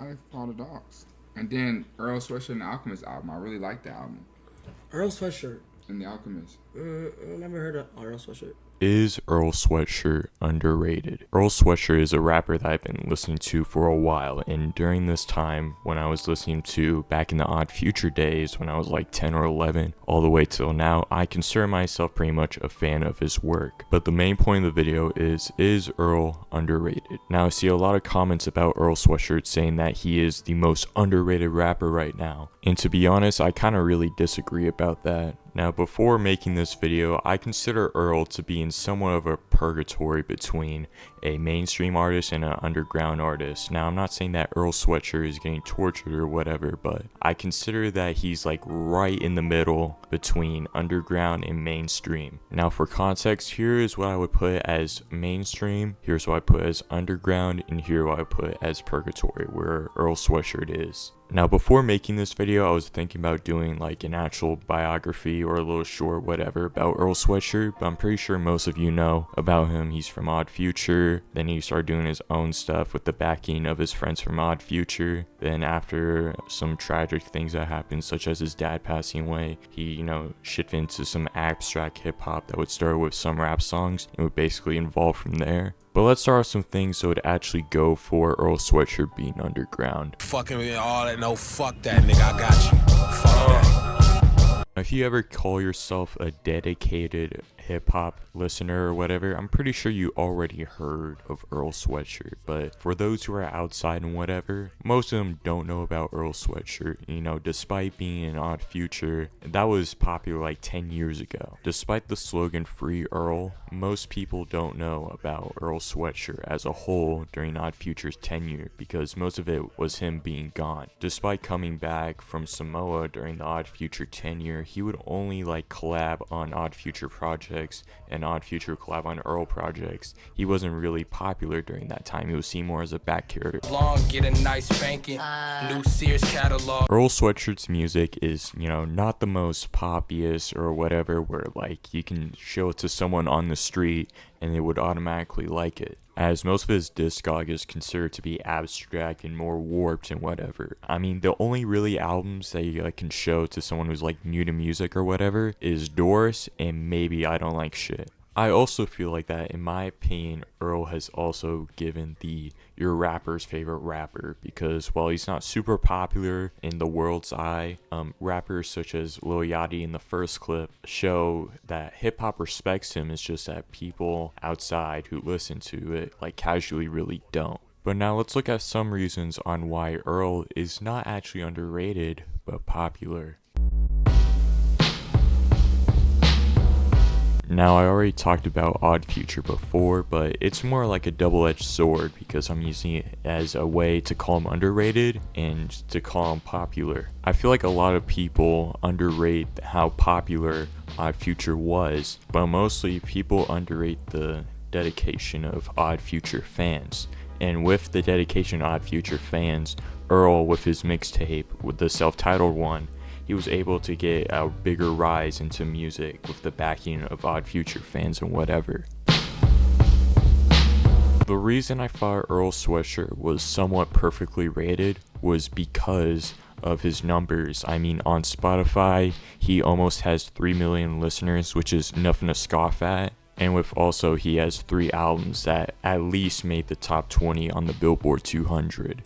I follow the dogs. And then Earl Sweatshirt and the Alchemist album. I really like the album. Earl Sweatshirt. And the Alchemist. I never heard of Earl Sweatshirt. Is Earl Sweatshirt underrated? Earl Sweatshirt is a rapper that I've been listening to for a while, and during this time when I was listening to back in the Odd Future days when I was like 10 or 11 all the way till now, I consider myself pretty much a fan of his work. But the main point of the video is Earl underrated? Now I see a lot of comments about Earl Sweatshirt saying that he is the most underrated rapper right now, and to be honest, I kind of really disagree about that. Now, before making this video, I consider Earl to be in somewhat of a purgatory between a mainstream artist and an underground artist. Now, I'm not saying that Earl Sweatshirt is getting tortured or whatever, but I consider that he's like right in the middle between underground and mainstream. Now, for context, here is what I would put as mainstream, here's what I put as underground, and here what I put as purgatory, where Earl Sweatshirt is. Now, before making this video, I was thinking about doing like an actual biography or a little short whatever about Earl Sweatshirt, but I'm pretty sure most of you know about him. He's from Odd Future, then he started doing his own stuff with the backing of his friends from Odd Future. Then after some tragic things that happened, such as his dad passing away, he, shifted into some abstract hip-hop that would start with some rap songs and would basically evolve from there. But let's start with some things that would actually go for Earl Sweatshirt being underground. Fucking me all that, no, fuck that, nigga, I got you. Fuck that. If you ever call yourself a dedicated hip-hop listener or whatever, I'm pretty sure you already heard of Earl Sweatshirt. But for those who are outside and whatever, most of them don't know about Earl Sweatshirt. Despite being an Odd Future, that was popular like 10 years ago. Despite the slogan Free Earl, most people don't know about Earl Sweatshirt as a whole during Odd Future's tenure, because most of it was him being gone. Despite coming back from Samoa during the Odd Future tenure, he would only like collab on Odd Future projects and Odd Future collab on Earl projects. He wasn't really popular during that time. He was seen more as a back character. Long, get a nice spanking, new Sears catalog. Earl Sweatshirt's music is, not the most poppiest or whatever, where like you can show it to someone on the street and they would automatically like it, as most of his discog is considered to be abstract and more warped and whatever. I mean, the only really albums that you can show to someone who's like new to music or whatever is Doris and maybe I Don't Like Shit. I also feel like that, in my opinion, Earl has also given the your rapper's favorite rapper, because while he's not super popular in the world's eye, rappers such as Lil Yachty in the first clip show that hip-hop respects him. It's just that people outside who listen to it like casually really don't. But now let's look at some reasons on why Earl is not actually underrated but popular. Now, I already talked about Odd Future before, but it's more like a double-edged sword, because I'm using it as a way to call him underrated and to call him popular. I feel like a lot of people underrate how popular Odd Future was, but mostly people underrate the dedication of Odd Future fans. And with the dedication of Odd Future fans, Earl, with his mixtape, with the self-titled one, he was able to get a bigger rise into music with the backing of Odd Future fans and whatever. The reason I thought Earl Sweatshirt was somewhat perfectly rated was because of his numbers. I mean, on Spotify, he almost has 3 million listeners, which is nothing to scoff at. And with also, he has 3 albums that at least made the top 20 on the Billboard 200.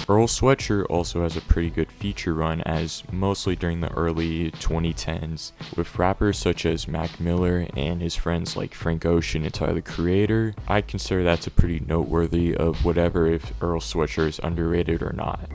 Earl Sweatshirt also has a pretty good feature run, as mostly during the early 2010s, with rappers such as Mac Miller and his friends like Frank Ocean and Tyler the Creator. I consider that to pretty noteworthy of whatever if Earl Sweatshirt is underrated or not.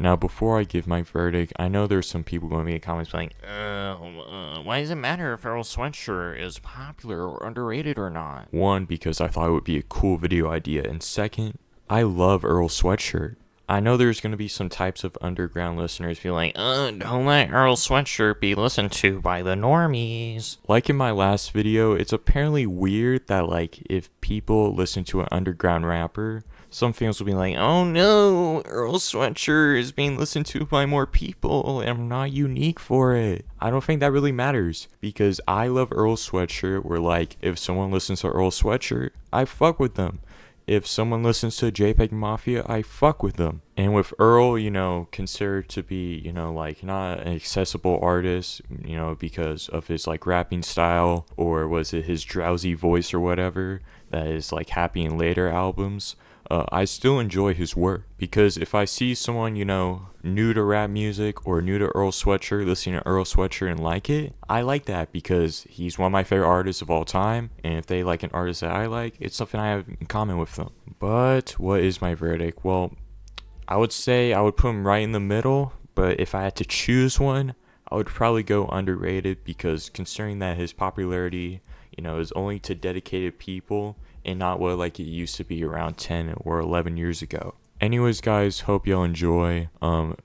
Now, before I give my verdict, I know there's some people going to be in the comments like, why does it matter if Earl Sweatshirt is popular or underrated or not? One, because I thought it would be a cool video idea, and second, I love Earl Sweatshirt. I know there's going to be some types of underground listeners be like, don't let Earl Sweatshirt be listened to by the normies. Like in my last video, it's apparently weird that like if people listen to an underground rapper, some fans will be like, oh no, Earl Sweatshirt is being listened to by more people and I'm not unique for it. I don't think that really matters, because I love Earl Sweatshirt, where like, if someone listens to Earl Sweatshirt, I fuck with them. If someone listens to JPEG Mafia, I fuck with them. And with Earl, you know, considered to be, you know, like not an accessible artist, you know, because of his like rapping style, or was it his drowsy voice or whatever that is like happy in later albums, I still enjoy his work. Because if I see someone, you know, new to rap music or new to Earl Sweatshirt, listening to Earl Sweatshirt and like it, I like that because he's one of my favorite artists of all time. And if they like an artist that I like, it's something I have in common with them. But what is my verdict? Well, I would say I would put him right in the middle. But if I had to choose one, I would probably go underrated, because considering that his popularity, you know, is only to dedicated people and not what like it used to be around 10 or 11 years ago. Anyways, guys, hope y'all enjoy.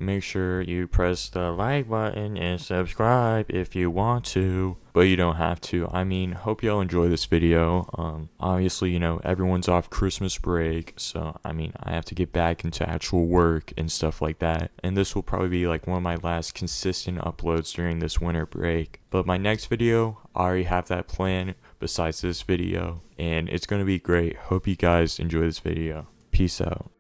Make sure you press the like button and subscribe if you want to, but you don't have to. I mean, hope y'all enjoy this video. Obviously, you know, everyone's off Christmas break, so I mean, I have to get back into actual work and stuff like that. And this will probably be like one of my last consistent uploads during this winter break. But my next video, I already have that plan besides this video, and it's gonna be great. Hope you guys enjoy this video. Peace out.